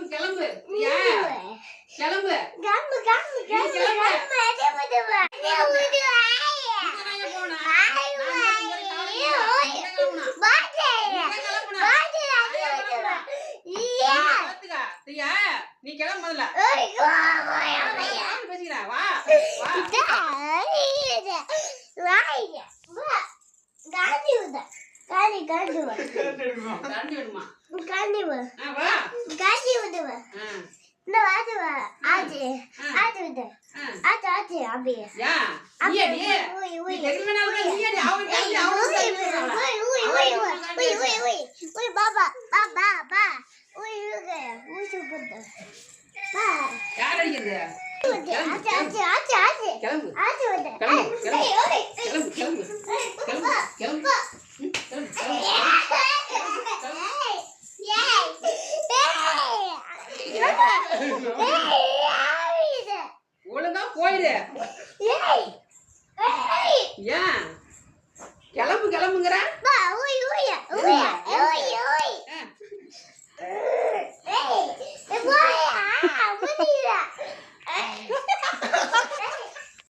கிளம்பு கிளம்பு கிளம்பு நீ கிளம்புல பேசிக்கிறா வா யார் அடிக்கிறது கிளம்பு ஒழுங்கா போயிடு ஏன் கிளம்புங்கிற